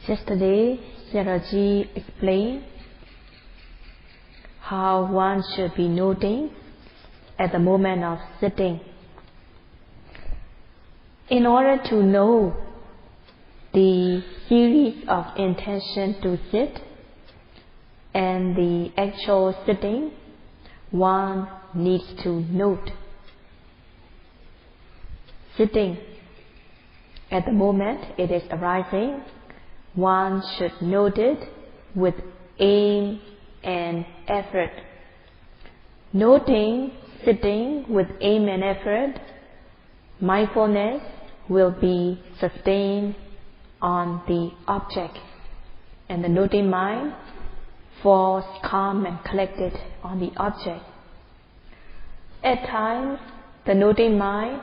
Yesterday, Sayadaw explained how one should be noting at the moment of sitting. In order to know the series of intention to sit and the actual sitting, one needs to note. Sitting, at the moment it is arising, one should note it with aim and effort. Noting sitting with aim and effort, mindfulness will be sustained on the object, and the noting mind falls calm and collected on the object. At times, the noting mind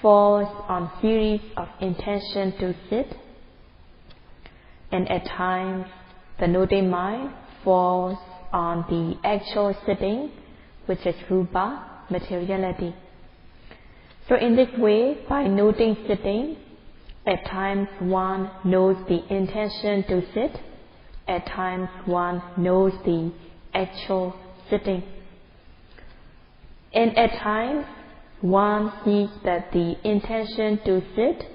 falls on series of intention to sit, and at times the noting mind falls on the actual sitting, which is rupa, materiality. So in this way, by noting sitting, at times one knows the intention to sit, at times one knows the actual sitting. And at times one sees that the intention to sit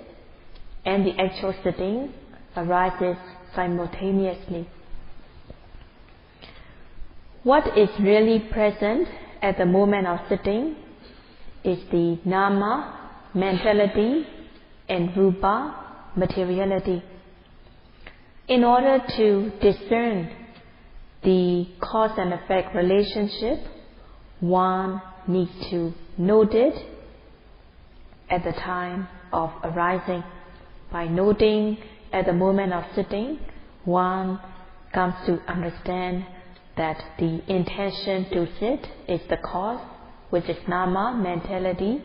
and the actual sitting arises simultaneously. What is really present at the moment of sitting is the Dhamma, mentality, and rupa, materiality. In order to discern the cause and effect relationship, one needs to note it at the time of arising. By noting at the moment of sitting, one comes to understand that the intention to sit is the cause, which is Dhamma, mentality,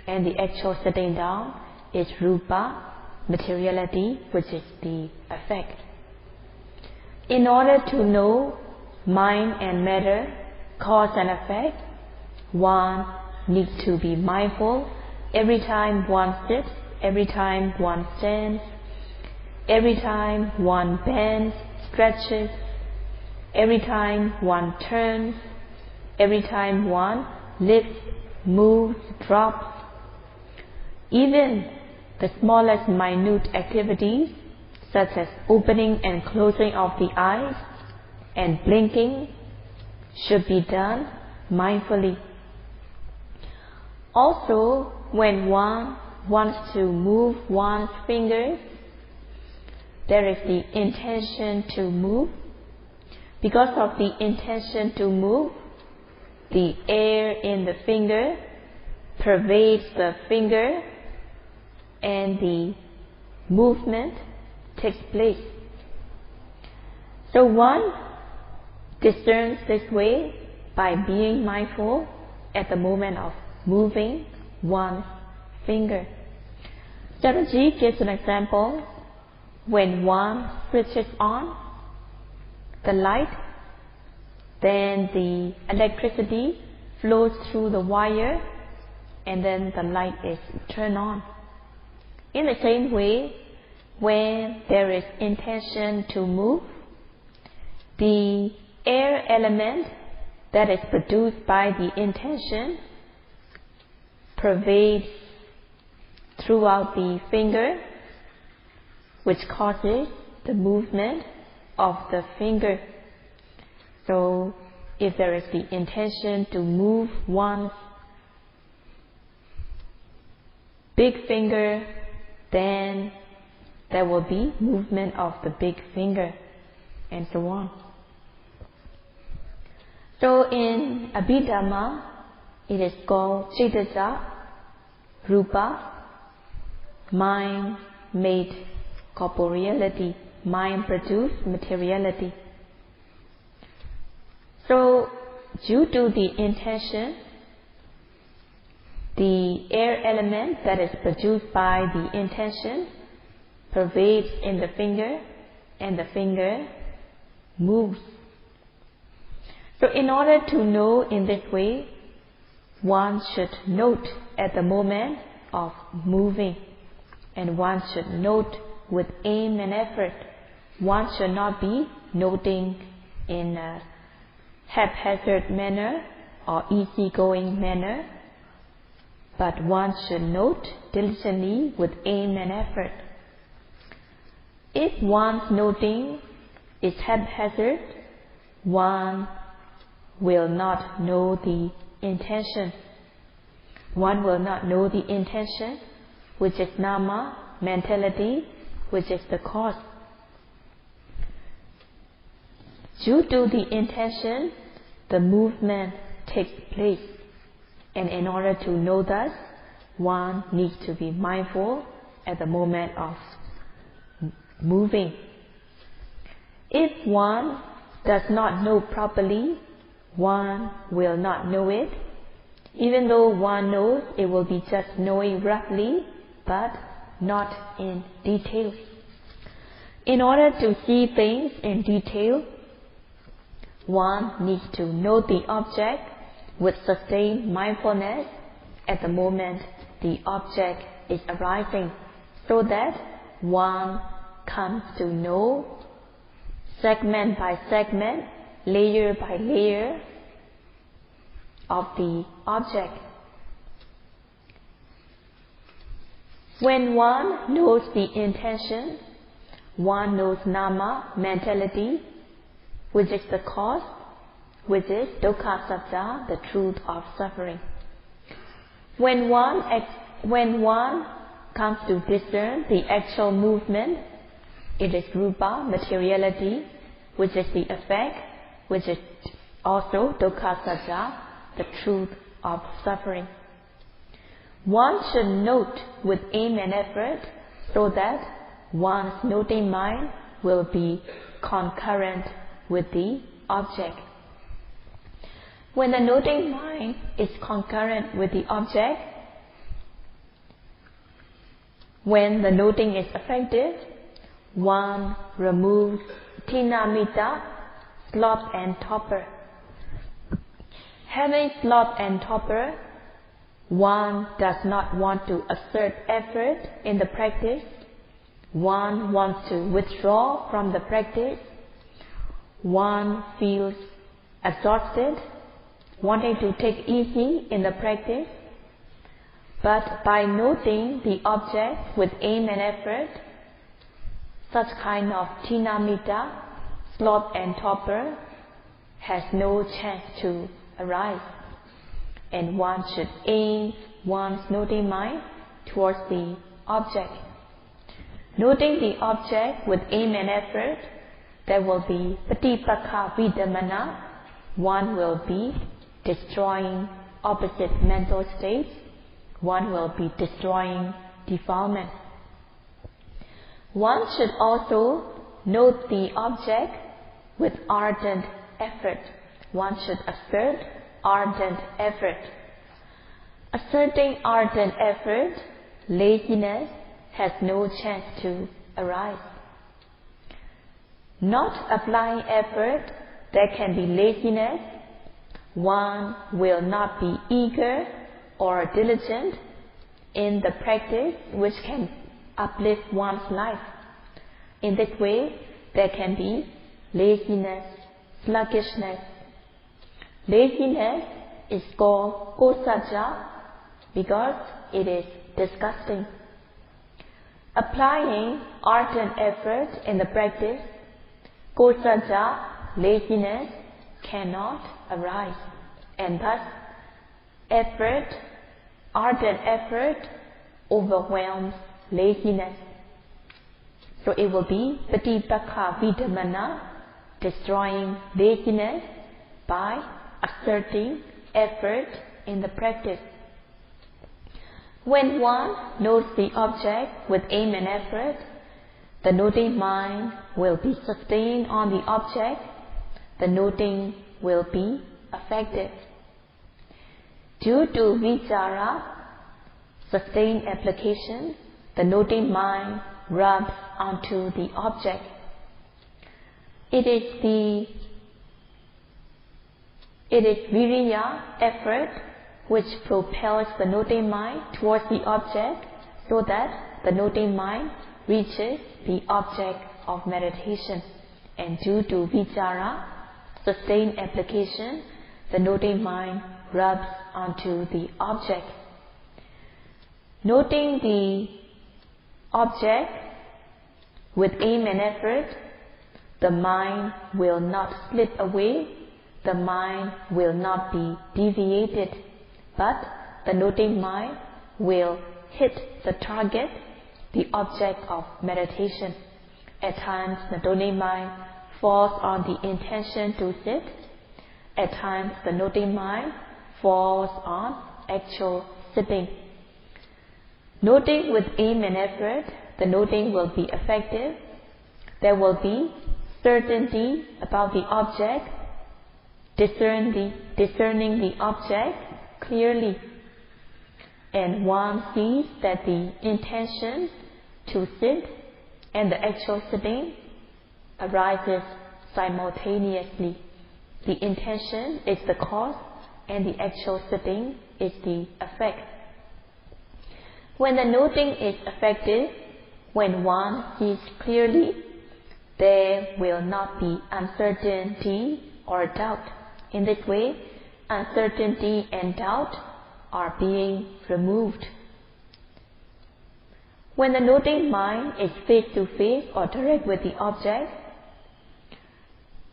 and the actual sitting down is rupa, materiality, which is the effect. In order to know mind and matter, cause and effect, one needs to be mindful every time one sits, every time one stands, every time one bends, stretches, every time one turns, every time one lifts, moves, drops. Even the smallest minute activities, such as opening and closing of the eyes and blinking, should be done mindfully. Also, when one wants to move one's fingers, there is the intention to move. Because of the intention to move, the air in the finger pervades the finger and the movement takes place. So one discerns this way by being mindful at the moment of moving one's finger. Sayadaw gives an example. When one switches on the light, then the electricity flows through the wire and then the light is turned on. In the same way, when there is intention to move, the air element that is produced by the intention pervades throughout the finger, which causes the movement of the finger. So, if there is the intention to move one's big finger, then there will be movement of the big finger, and so on. So in Abhidhamma, it is called Cittasa, Rupa, mind made corporeality, mind produced materiality. So due to the intention, the air element that is produced by the intention pervades in the finger, and the finger moves. So in order to know in this way, one should note at the moment of moving, and one should note with aim and effort one should not be noting in a haphazard manner or easygoing manner, but one should note diligently with aim and effort. If one's noting is haphazard, one will not know the intention. One will not know the intention, which is Dhamma, mentality, which is the cause. Due to the intention, the movement takes place. And in order to know thus, one needs to be mindful at the moment of moving. If one does not know properly, one will not know it. Even though one knows, it will be just knowing roughly, but not in detail. In order to see things in detail, one needs to know the object with sustained mindfulness at the moment the object is arising, so that one comes to know segment by segment, layer by layer of the object. When one knows the intention, one knows Dhamma, mentality, which is the cause, which is Dukkha Sacca, the truth of suffering. When one comes to discern the actual movement, it is Rupa, materiality, which is the effect, which is also Dukkha Sacca, the truth of suffering. One should note with aim and effort so that one's noting mind will be concurrent with the object. When the noting mind is concurrent with the object, when the noting is effective, one removes tinamita, sloth and torpor. Having sloth and torpor, one does not want to exert effort in the practice. One wants to withdraw from the practice. One feels exhausted, wanting to take easy in the practice. But by noting the object with aim and effort, such kind of tinamita, sloth and torpor has no chance to arise. And one should aim one's noting mind towards the object. Noting the object with aim and effort, there will be patipakha vidamana. One will be destroying opposite mental states. One will be destroying defilement. One should also note the object with ardent effort. One should assert ardent effort. Asserting ardent effort, laziness has no chance to arise. Not applying effort, there can be laziness. One will not be eager or diligent in the practice which can uplift one's life. In this way, there can be laziness, sluggishness. Laziness is called kosaja because it is disgusting. Applying ardent effort in the practice, kosaja, laziness, cannot arise, and thus ardent effort overwhelms laziness. So it will be patipakha vidamana, destroying laziness by asserting effort in the practice. When one notes the object with aim and effort, the noting mind will be sustained on the object. The noting will be effective. Due to vichara, sustained application, the noting mind rubs onto the object. It is viriya, effort, which propels the noting mind towards the object so that the noting mind reaches the object of meditation, and due to vichara, sustained application, the noting mind rubs onto the object. Noting the object with aim and effort, the mind will not slip away, the mind will not be deviated, but the noting mind will hit the target, the object of meditation. At times, the noting mind falls on the intention to sit. At times, the noting mind falls on actual sitting. Noting with aim and effort, the noting will be effective. There will be certainty about the object, discerning the object clearly. And one sees that the intention to sit and the actual sitting arises simultaneously. The intention is the cause and the actual sitting is the effect. When the noting is effective, when one sees clearly, there will not be uncertainty or doubt. In this way, uncertainty and doubt are being removed. When the noting mind is face to face or direct with the object,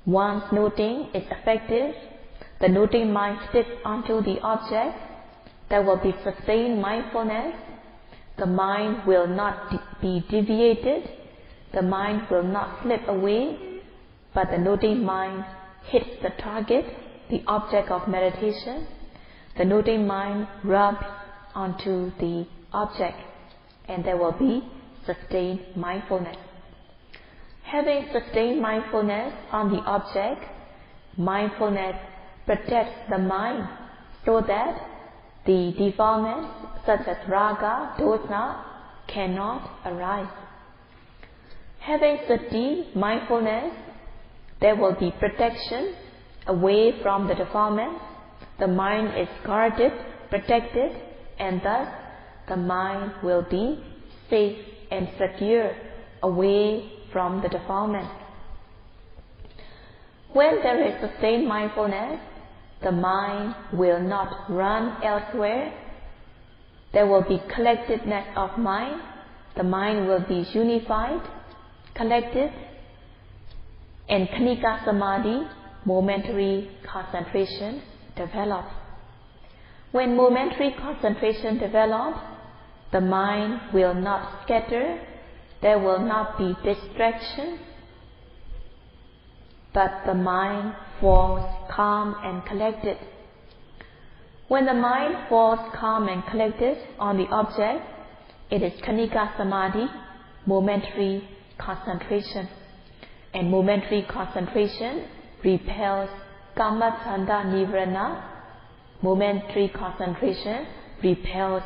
once noting is effective, the noting mind sits onto the object. There will be sustained mindfulness. The mind will not be deviated. The mind will not slip away, but the noting mind hits the target, the object of meditation. The noting mind rubs onto the object, and there will be sustained mindfulness. Having sustained mindfulness on the object, mindfulness protects the mind so that the defilements such as raga, dosa cannot arise. Having sustained mindfulness, there will be protection away from the defilements. The mind is guarded, protected, and thus the mind will be safe and secure away from the defilement. When there is sustained mindfulness, the mind will not run elsewhere. There will be collectedness of mind. The mind will be unified, collected, and khanika samadhi, momentary concentration, develops. When momentary concentration develops, the mind will not scatter, there will not be distraction, but the mind falls calm and collected. When the mind falls calm and collected on the object, it is khanika samadhi, momentary concentration. And momentary concentration repels kama chanda nivarana. Momentary concentration repels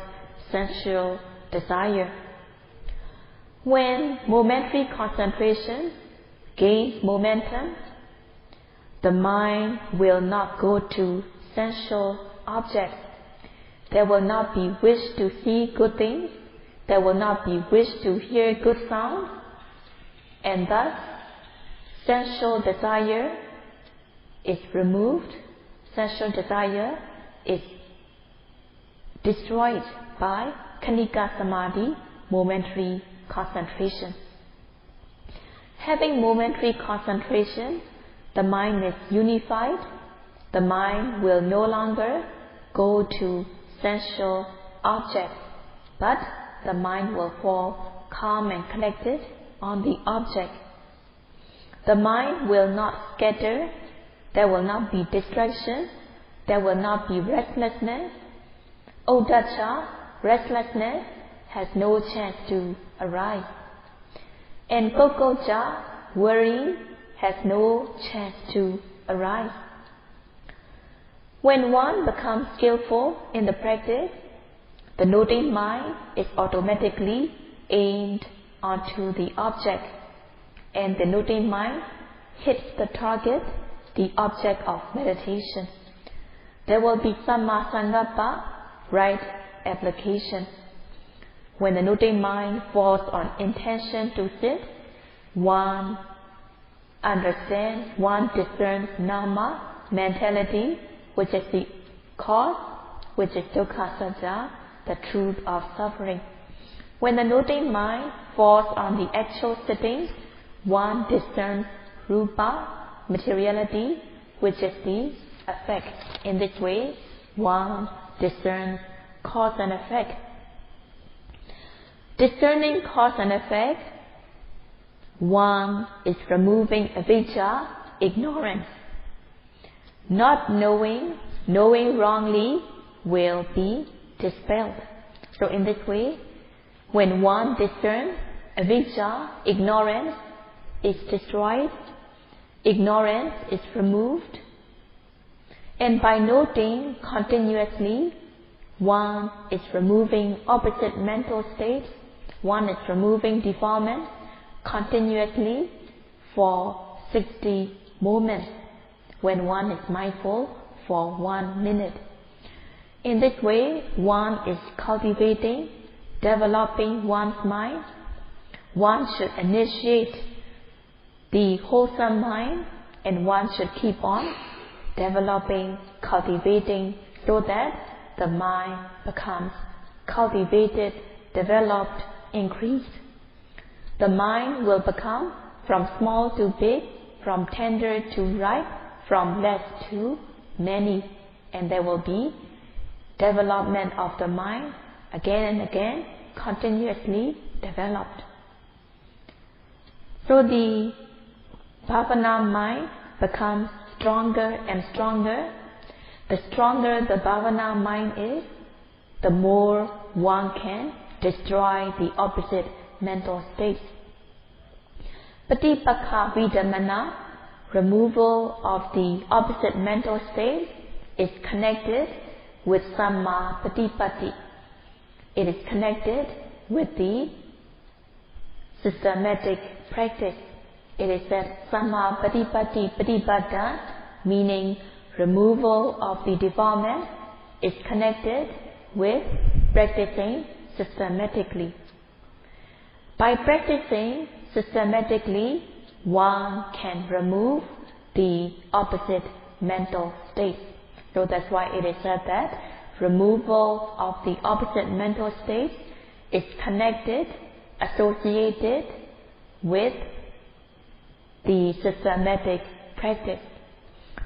sensual desire. When momentary concentration gains momentum, the mind will not go to sensual objects. There will not be wish to see good things. There will not be wish to hear good sound. And thus, sensual desire is removed. Sensual desire is destroyed by khanika samadhi, momentary concentration. Having momentary concentration, the mind is unified. The mind will no longer go to sensual objects, but the mind will fall calm and collected on the object. The mind will not scatter. There will not be distraction. There will not be restlessness. Uddhacca, restlessness, has no chance to arise. And kokocca, worry, has no chance to arise. When one becomes skillful in the practice, the noting mind is automatically aimed onto the object, and the noting mind hits the target, the object of meditation. There will be samma sankappa, right application. When the noting mind falls on intention to sit, one understands, one discerns Nama, mentality, which is the cause, which is Dukkha Sajja, the truth of suffering. When the noting mind falls on the actual sitting, one discerns Rupa, materiality, which is the effect. In this way, one discerns cause and effect. Discerning cause and effect, one is removing avijja, ignorance. Not knowing, knowing wrongly will be dispelled. So in this way, when one discerns, avijja, ignorance is destroyed, ignorance is removed. And by noting continuously, one is removing opposite mental states, one is removing defilement continuously for 60 moments when one is mindful for 1 minute. In this way, one is cultivating, developing one's mind. One should initiate the wholesome mind, and one should keep on developing, cultivating, so that the mind becomes cultivated, developed, increased. The mind will become from small to big, from tender to ripe, from less to many, and there will be development of the mind again and again, continuously developed. So the bhavana mind becomes stronger and stronger. The stronger the bhavana mind is, the more one can destroy the opposite mental states. Patipakha vidamana, removal of the opposite mental state, is connected with samma patipatti. It is connected with the systematic practice. It is that samma patipatti patipada, meaning removal of the defilement, is connected with practicing systematically. By practicing systematically, one can remove the opposite mental states. So that's why it is said that removal of the opposite mental states is connected, associated with the systematic practice.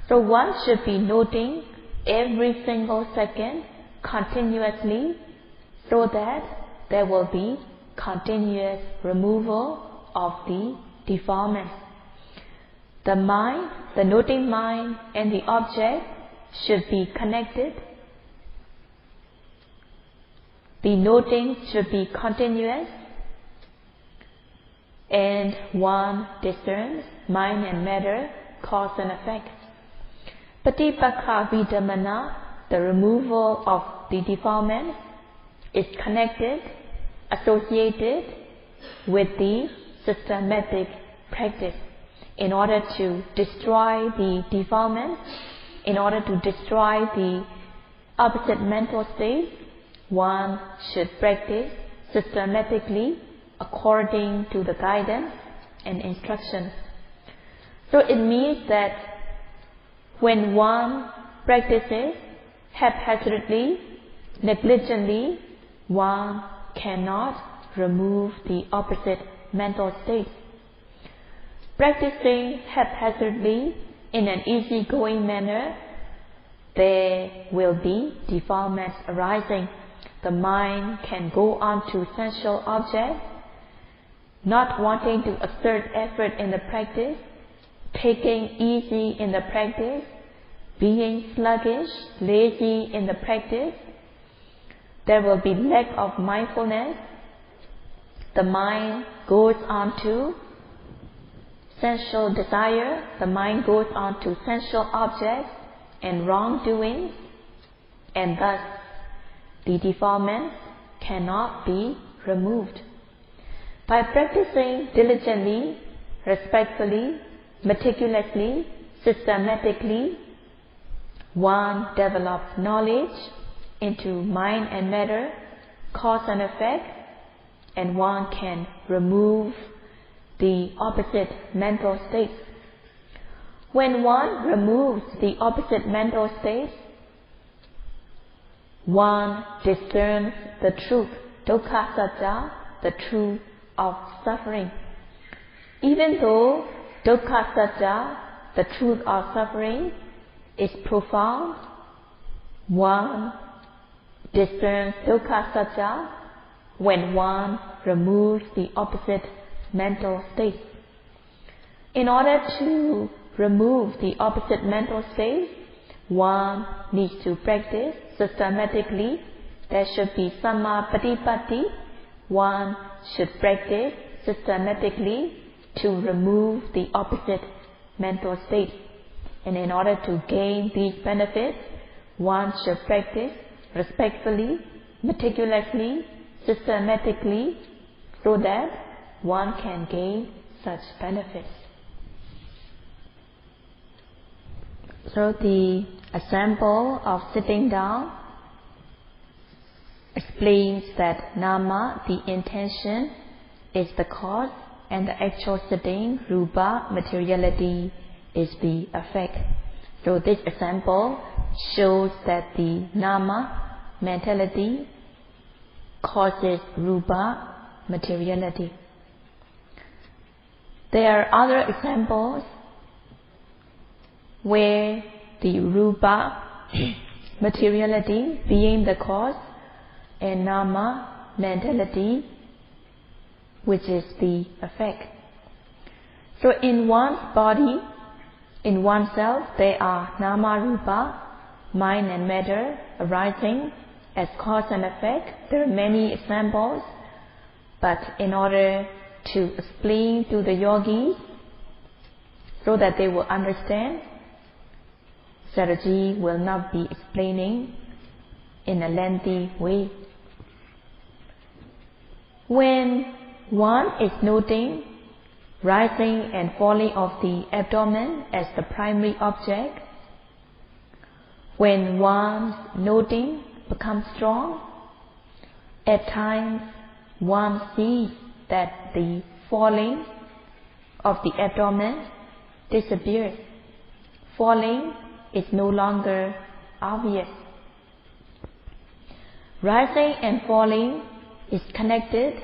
So one should be noting every single second continuously, so that there will be continuous removal of the defilement. The mind, the noting mind and the object should be connected. The noting should be continuous, and one discerns mind and matter, cause and effect. Patipakha vidamana, the removal of the defilement, is connected, associated with the systematic practice. In order to destroy the defilement, in order to destroy the opposite mental state, one should practice systematically according to the guidance and instruction. So it means that when one practices haphazardly, negligently, one cannot remove the opposite mental state. Practicing haphazardly in an easygoing manner, there will be defilements arising. The mind can go on to sensual objects, not wanting to exert effort in the practice, taking easy in the practice, being sluggish, lazy in the practice. There will be lack of mindfulness. The mind goes on to sensual desire, the mind goes on to sensual objects and wrongdoing, and thus the defilements cannot be removed. By practicing diligently, respectfully, meticulously, systematically, one develops knowledge into mind and matter, cause and effect, and one can remove the opposite mental states. When one removes the opposite mental states, one discerns the truth, Dukkha Sacca, the truth of suffering. Even though Dukkha Sacca, the truth of suffering, is profound, one discerns Dukkha Sacca when one removes the opposite mental states. In order to remove the opposite mental states, one needs to practice systematically. There should be Samma Patipatti. One should practice systematically to remove the opposite mental states. And in order to gain these benefits, one should practice respectfully, meticulously, systematically, so that one can gain such benefits. So the example of sitting down explains that nama, the intention, is the cause, and the actual sitting, rupa, materiality, is the effect. So this example shows that the nama, mentality, causes rupa, materiality. There are other examples where the rupa, materiality, being the cause, and nama, mentality, which is the effect. So in one's body, in oneself, there are nama, rupa, mind and matter arising as cause and effect. There are many examples, but in order to explain to the yogis so that they will understand, Sayadaw will not be explaining in a lengthy way. When one is noting rising and falling of the abdomen as the primary object, when one's noting becomes strong, at times one sees that the falling of the abdomen disappears. Falling is no longer obvious. Rising and falling is connected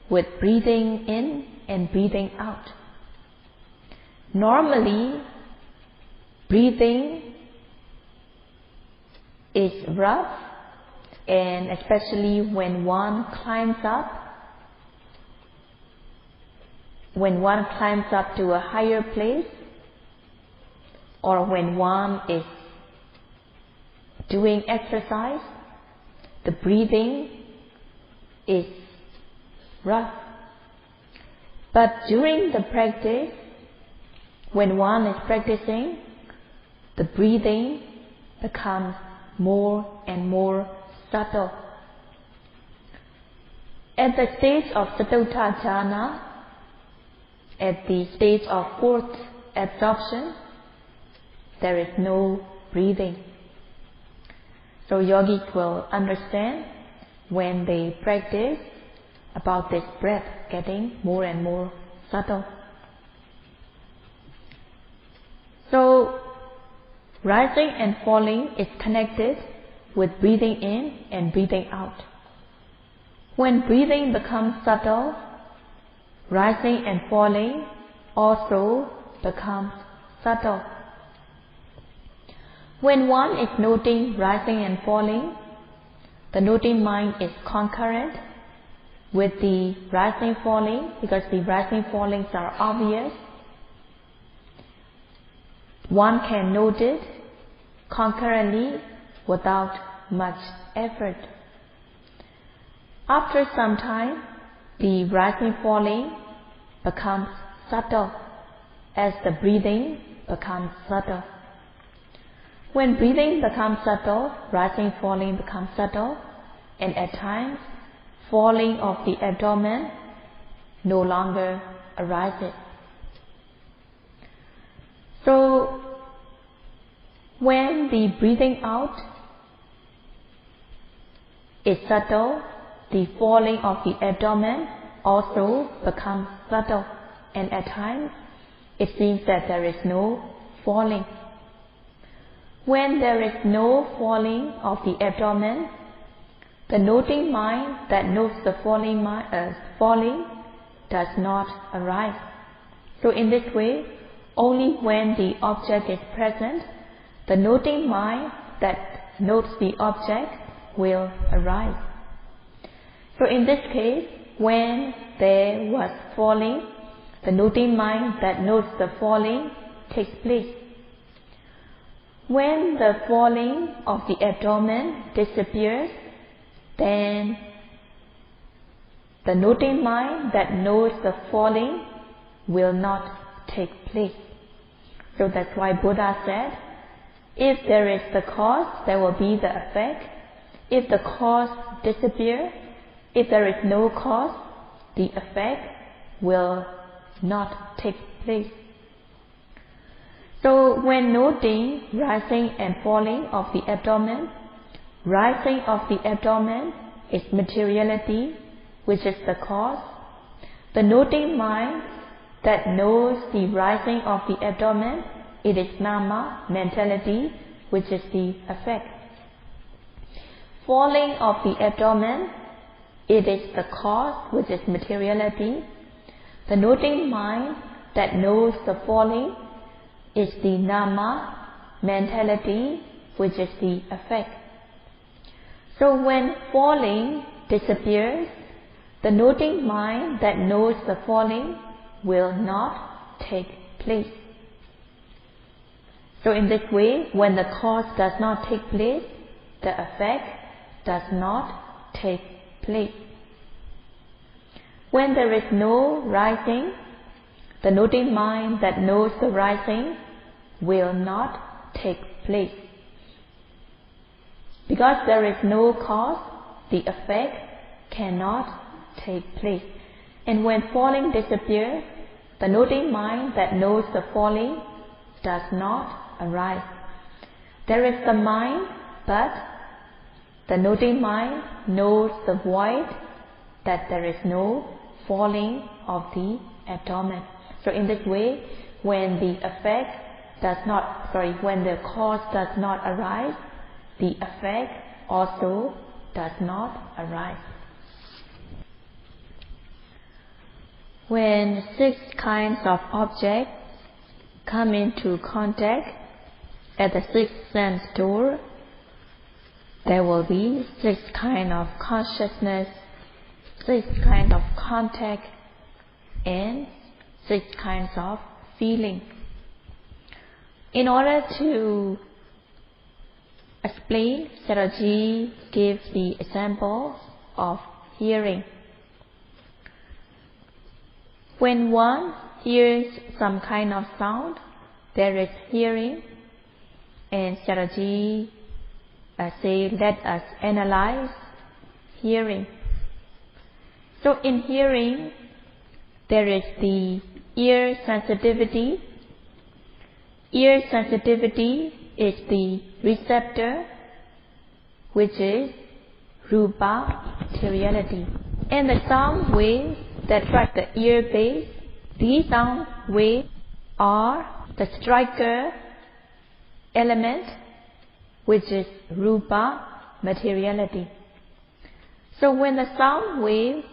with breathing in and breathing out. Normally, breathing is rough, and especially when one climbs up to a higher place, or when one is doing exercise, the breathing is rough. But during the practice, when one is practicing, the breathing becomes more and more subtle. At the stage of Sattota jhana, at the stage of fourth absorption, there is no breathing. So yogis will understand when they practice about this breath getting more and more subtle. So rising and falling is connected with breathing in and breathing out. When breathing becomes subtle, rising and falling also becomes subtle. When one is noting rising and falling, the noting mind is concurrent with the rising falling, because the rising fallings are obvious. One can note it concurrently without much effort. After some time, the rising falling becomes subtle as the breathing becomes subtle. When breathing becomes subtle, rising falling becomes subtle, and at times falling of the abdomen no longer arises. So when the breathing out is subtle, the falling of the abdomen also becomes subtle. and at times it seems that there is no falling. When there is no falling of the abdomen, the noting mind that notes the falling does not arise. So in this way, only when the object is present, the noting mind that notes the object will arise. So in this case, when there was falling, the noting mind that notes the falling takes place. When the falling of the abdomen disappears, then the noting mind that knows the falling will not take place. So that's why Buddha said, if there is the cause, there will be the effect. If the cause disappears, if there is no cause, the effect will not take place. So when noting rising and falling of the abdomen, rising of the abdomen is materiality, which is the cause. The noting mind that knows the rising of the abdomen, it is Nama, mentality, which is the effect. Falling of the abdomen, it is the cause, which is materiality. The noting mind that knows the falling is the Nama, mentality, which is the effect. So when falling disappears, the noting mind that knows the falling will not take place. So in this way, when the cause does not take place, the effect does not take place. When there is no rising, the noting mind that knows the rising will not take place. Because there is no cause, the effect cannot take place. And when falling disappears, the noting mind that knows the falling does not arise. There is the mind, but the noting mind knows the void, that there is no falling of the abdomen. So in this way, when the cause does not arise, the effect also does not arise. When 6 kinds of objects come into contact at the 6th sense door, there will be 6 kinds of consciousness, 6 kinds of contact, and 6 kinds of feeling. In order to explain, Sayadaw gives the example of hearing. When one hears some kind of sound, there is hearing, and Sayadaw say, let us analyze hearing. So in hearing, there is the ear sensitivity. Ear sensitivity is the receptor, which is rupa, materiality. And the sound waves that strike the ear base, these sound waves are the striker element, which is rupa, materiality. So when the sound wave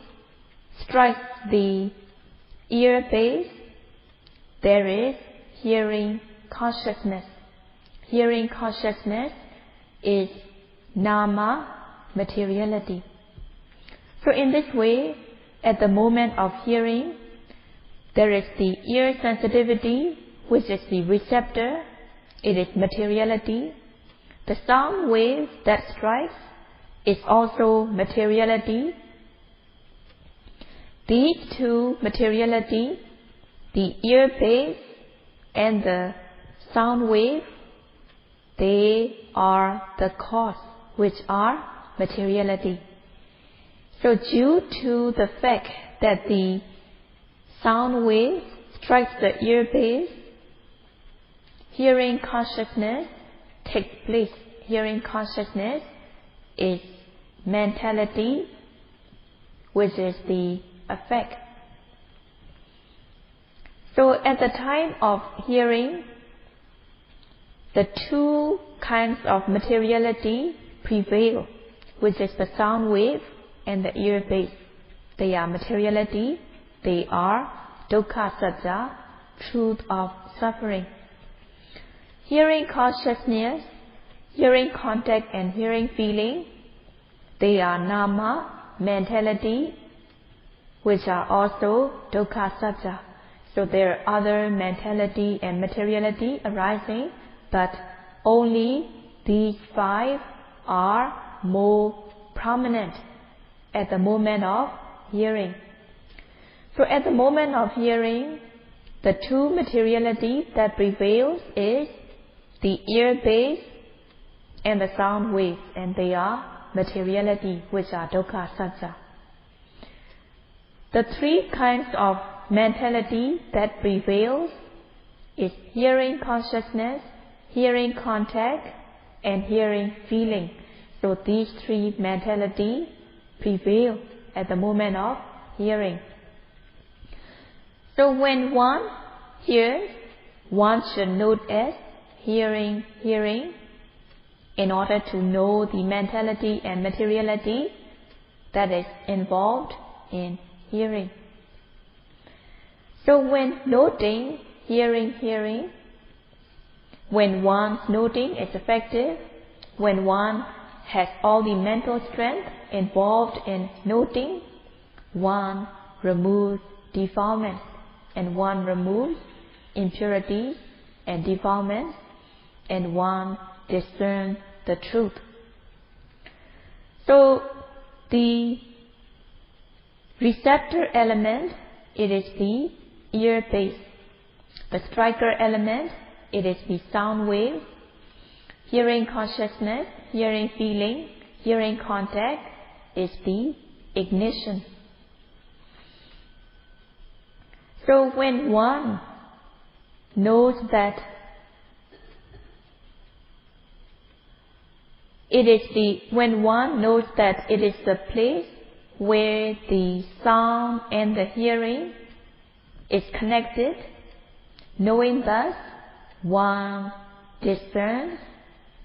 strikes the ear base, there is hearing consciousness. Hearing consciousness is nama, materiality. So in this way, at the moment of hearing, there is the ear sensitivity, which is the receptor, it is materiality. The sound wave that strikes is also materiality. These two materiality, the ear base and the sound wave, they are the cause, which are materiality. So due to the fact that the sound wave strikes the ear base, hearing consciousness takes place. Hearing consciousness is mentality, which is the effect. So at the time of hearing, the two kinds of materiality prevail, which is the sound wave and the ear base. They are materiality, they are Dukkha Sacca, truth of suffering. Hearing consciousness, hearing contact and hearing feeling, they are Nama, mentality, which are also Dukkha Sacca. So there are other mentality and materiality arising, but only these five are more prominent at the moment of hearing. So at the moment of hearing, the two materiality that prevails is the ear base and the sound wave, and they are materiality, which are Dukkha Sacca. The three kinds of mentality that prevails is hearing consciousness, hearing contact, and hearing feeling. So these three mentality prevail at the moment of hearing. So when one hears, one should note as hearing, hearing, in order to know the mentality and materiality that is involved in hearing. So when noting hearing, hearing, when one's noting is effective, when one has all the mental strength involved in noting, one removes defilements, and one removes impurities and defilements, and one discerns the truth. So the receptor element, it is the ear base. The striker element, it is the sound wave. Hearing consciousness, hearing feeling, hearing contact is the ignition. So when one knows that when one knows that it is the place where the sound and the hearing is connected, knowing thus, one discerns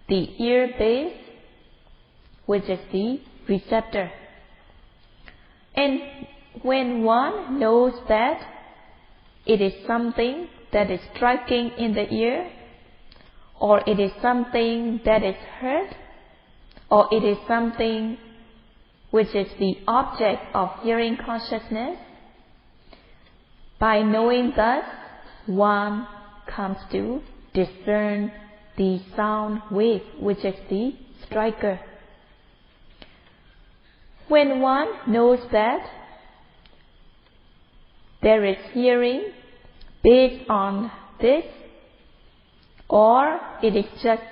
the ear base, which is the receptor. And when one knows that it is something that is striking in the ear, or it is something that is heard, or it is something which is the object of hearing consciousness, by knowing thus, one comes to discern the sound wave, which is the striker. When one knows that there is hearing based on this, or it is just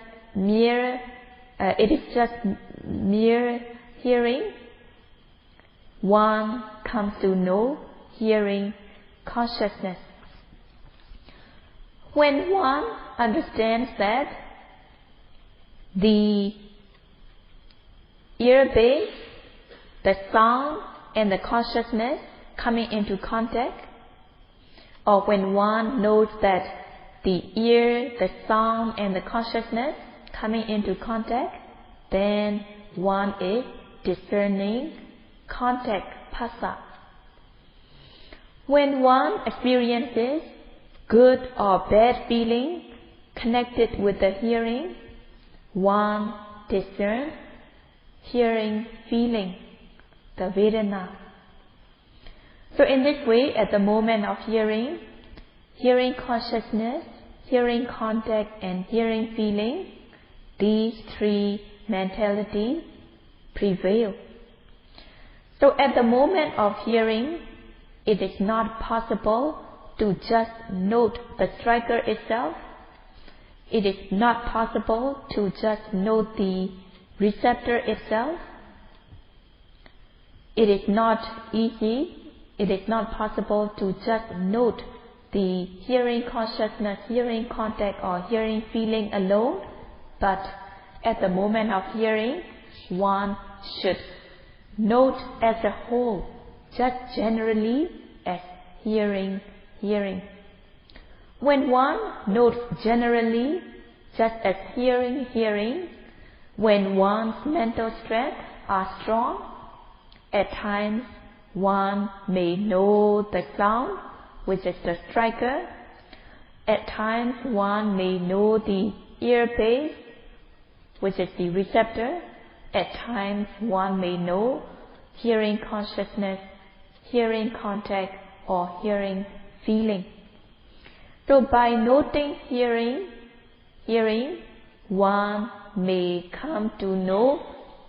mere hearing, one comes to know hearing consciousness. When one understands that the ear base, the sound and the consciousness coming into contact, or when one knows that the ear, the sound and the consciousness coming into contact, then one is discerning contact phassa. When one experiences good or bad feeling connected with the hearing, one discerns hearing feeling, the Vedana. So in this way, at the moment of hearing, hearing consciousness, hearing contact and hearing feeling, these three mentalities prevail. So at the moment of hearing, it is not possible to just note the striker itself. It is not possible to just note the receptor itself. It is not easy, it is not possible to just note the hearing consciousness, hearing contact or hearing feeling alone, but at the moment of hearing, one should note as a whole, just generally as hearing, hearing. When one notes generally, just as hearing, when one's mental strength are strong, at times one may know the sound, which is the striker. At times one may know the ear base, which is the receptor. At times one may know hearing consciousness, hearing contact, or hearing feeling. So by noting hearing, one may come to know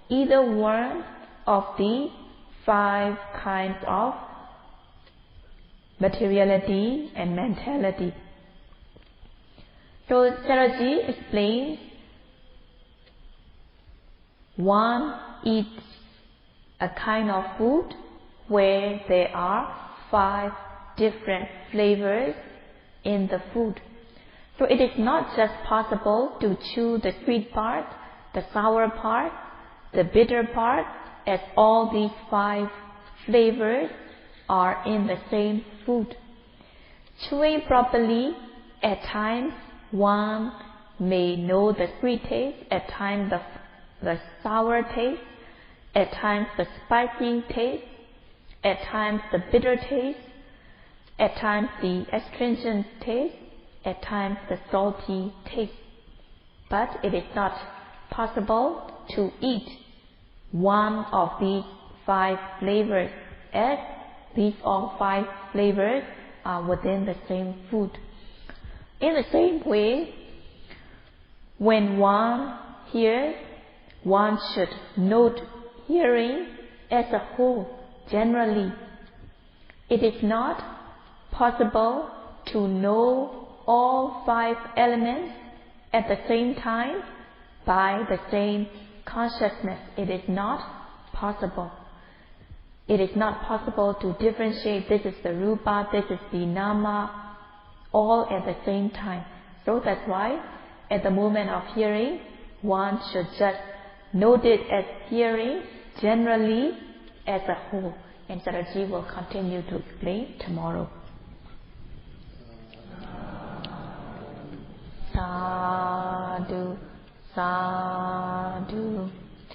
either one of the 5 kinds of materiality and mentality. So Sayadaw explains, one eats a kind of food where there are 5 different flavors in the food. So it is not just possible to chew the sweet part, the sour part, the bitter part, as all these 5 flavors are in the same food. Chewing properly, at times one may know the sweet taste, at times the sour taste, at times the spicy taste, at times the bitter taste, at times the astringent taste, at times the salty taste. But it is not possible to eat one of these 5 flavors, as these all 5 flavors are within the same food. In the same way, when one hears, one should note hearing as a whole, generally. It is not possible to know all 5 elements at the same time by the same consciousness. It is not possible. It is not possible to differentiate this is the rupa, this is the nama, all at the same time. So that's why at the moment of hearing, one should just note it as hearing generally as a whole. And Sayadaw will continue to explain tomorrow. Sadhu, sadhu.